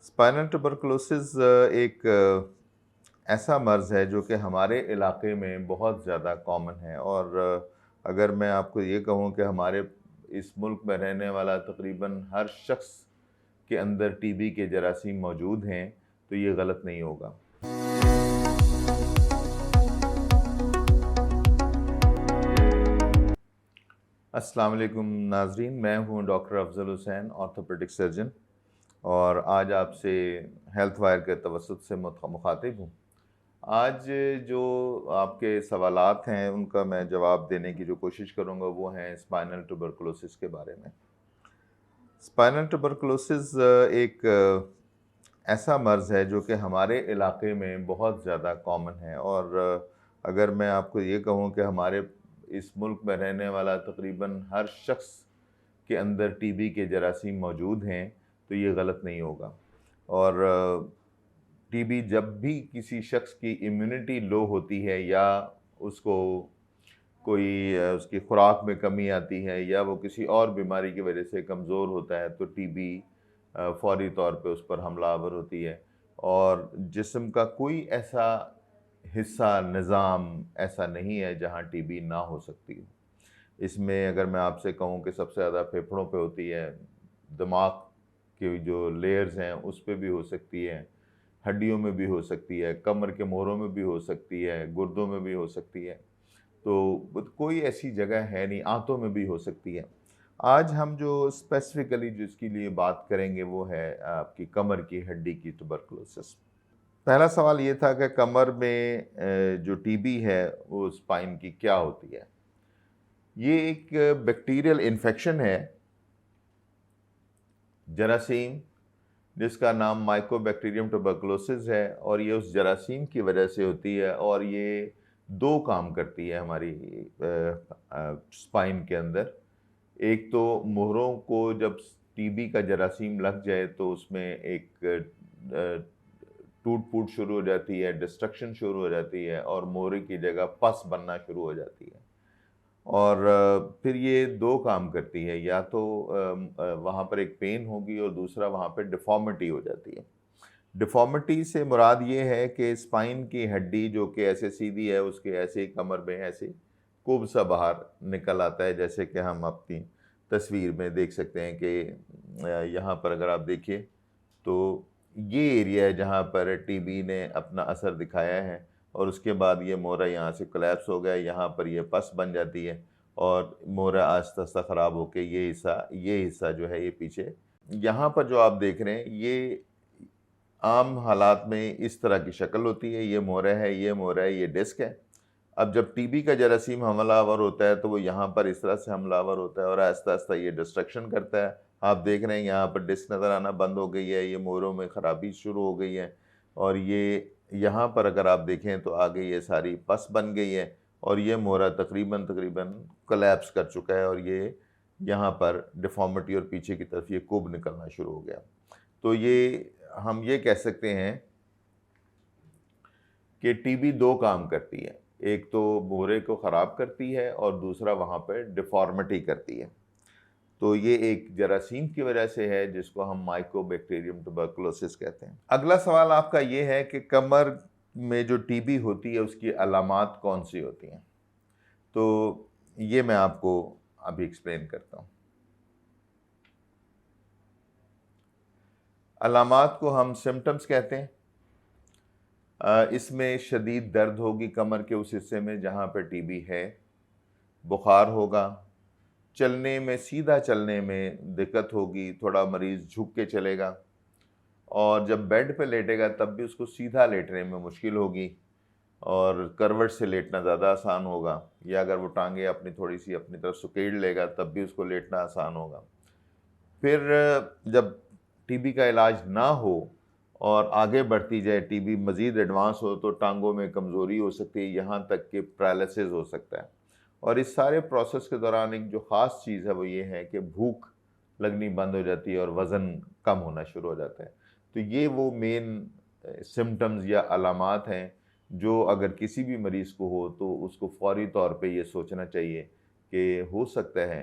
Spinal tuberculosis एक ऐसा मर्ज़ है जो कि हमारे इलाके में बहुत ज़्यादा कॉमन है और अगर मैं आपको ये कहूँ कि हमारे इस मुल्क में रहने वाला तकरीबन हर शख्स के अंदर टीबी के जरासीम मौजूद हैं, तो ये गलत नहीं होगा। अस्सलाम वालेकुम नाज़रीन, मैं हूँ doctor Afzal Hussain, orthopaedic surgeon, और आज आपसे हेल्थ वायर के तवस्सुत से मुखातिब हूँ। आज जो आपके सवालात हैं उनका मैं जवाब देने की जो कोशिश करूँगा वो हैं स्पाइनल ट्यूबरकुलोसिस के बारे में। स्पाइनल ट्यूबरकुलोसिस एक ऐसा मर्ज़ है जो कि हमारे इलाके में बहुत ज़्यादा कॉमन है और अगर मैं आपको ये कहूँ कि हमारे इस मुल्क में रहने वाला तकरीबन हर शख्स के अंदर टीबी के जरासीम मौजूद हैं, तो ये गलत नहीं होगा। और टीबी जब भी किसी शख्स की इम्यूनिटी लो होती है या उसको कोई उसकी खुराक में कमी आती है या वो किसी और बीमारी की वजह से कमज़ोर होता है, तो टीबी फ़ौरी तौर पे उस पर हमलावर होती है और जिस्म का कोई ऐसा हिस्सा, निज़ाम ऐसा नहीं है जहाँ टीबी ना हो सकती हो। इसमें अगर मैं आपसे कहूँ कि सबसे ज़्यादा फेफड़ों पे होती है, दिमाग की जो लेयर्स हैं उस पे भी हो सकती है, हड्डियों में भी हो सकती है, कमर के मोरों में भी हो सकती है, गुर्दों में भी हो सकती है। तो कोई ऐसी जगह है नहीं, आंतों में भी हो सकती है। आज हम जो स्पेसिफिकली जिसके लिए बात करेंगे वो है आपकी कमर की हड्डी की ट्यूबरकुलोसिस। पहला सवाल ये था कि कमर में जो टीबी है वो स्पाइन की क्या होती है? ये एक बैक्टीरियल इन्फेक्शन है, जरासीम, जिसका नाम माइकोबैक्टीरियम ट्यूबरकुलोसिस है और ये उस जरासीम की वजह से होती है और ये दो काम करती है हमारी स्पाइन के अंदर। एक तो मोहरों को जब टीबी का जरासीम लग जाए तो उसमें एक टूट फूट शुरू हो जाती है, डिस्ट्रक्शन शुरू हो जाती है और मोहरे की जगह पस बनना शुरू हो जाती है। और फिर ये दो काम करती है, या तो वहाँ पर एक पेन होगी और दूसरा वहाँ पे डिफ़ॉर्मिटी हो जाती है। डिफ़ॉर्मिटी से मुराद ये है कि स्पाइन की हड्डी जो कि ऐसे सीधी है, उसके ऐसे ही कमर में ऐसे कुब सा बाहर निकल आता है, जैसे कि हम अपनी तस्वीर में देख सकते हैं कि यहाँ पर अगर आप देखिए तो ये एरिया है जहाँ पर टीबी ने अपना असर दिखाया है और उसके बाद ये मोहरा यहाँ से कोलैप्स हो गया, यहाँ पर ये पस बन जाती है और मोहरा आहिस्ता आहिस्ता ख़राब होकर ये हिस्सा जो है ये पीछे, यहाँ पर जो आप देख रहे हैं ये आम हालात में इस तरह की शक्ल होती है। ये मोहरा है, ये मोहरा है, ये डिस्क है। अब जब टीबी का जरासीम हमलावर होता है तो वो यहाँ पर इस तरह से हमलावर होता है और आहिस्ता आहिस्ता ये डिस्ट्रक्शन करता है। आप देख रहे हैं यहाँ पर डिस्क नज़र आना बंद हो गई है, ये मोहरों में ख़राबी शुरू हो गई है और ये यहाँ पर अगर आप देखें तो आगे ये सारी पस बन गई है और ये मोहरा तकरीबन तकरीबन कोलैप्स कर चुका है और ये यहाँ पर डिफ़ॉर्मिटी और पीछे की तरफ ये कुब निकलना शुरू हो गया। तो ये हम ये कह सकते हैं कि टीबी दो काम करती है, एक तो मोहरे को ख़राब करती है और दूसरा वहाँ पे डिफ़ॉर्मिटी करती है। तो ये एक जरासीम की वजह से है जिसको हम माइकोबैक्टीरियम ट्यूबरकुलोसिस कहते हैं। अगला सवाल आपका ये है कि कमर में जो टीबी होती है उसकी अलामात कौन सी होती हैं? तो ये मैं आपको अभी एक्सप्लेन करता हूँ। अलामात को हम सिम्पटम्स कहते हैं। इसमें शदीद दर्द होगी कमर के उस हिस्से में जहाँ पे टीबी है, बुखार होगा, चलने में, सीधा चलने में दिक्कत होगी, थोड़ा मरीज़ झुक के चलेगा और जब बेड पे लेटेगा तब भी उसको सीधा लेटने में मुश्किल होगी और करवट से लेटना ज़्यादा आसान होगा, या अगर वो टांगे अपनी थोड़ी सी अपनी तरफ सुकेड़ लेगा तब भी उसको लेटना आसान होगा। फिर जब टीबी का इलाज ना हो और आगे बढ़ती जाए, टीबी मज़ीद एडवांस हो तो टांगों में कमज़ोरी हो सकती है, यहाँ तक कि पैरालिसिस हो सकता है। और इस सारे प्रोसेस के दौरान एक जो ख़ास चीज़ है वो ये है कि भूख लगनी बंद हो जाती है और वज़न कम होना शुरू हो जाता है। तो ये वो मेन सिम्पटम्स या अलामात हैं जो अगर किसी भी मरीज़ को हो तो उसको फ़ौरी तौर पे ये सोचना चाहिए कि हो सकता है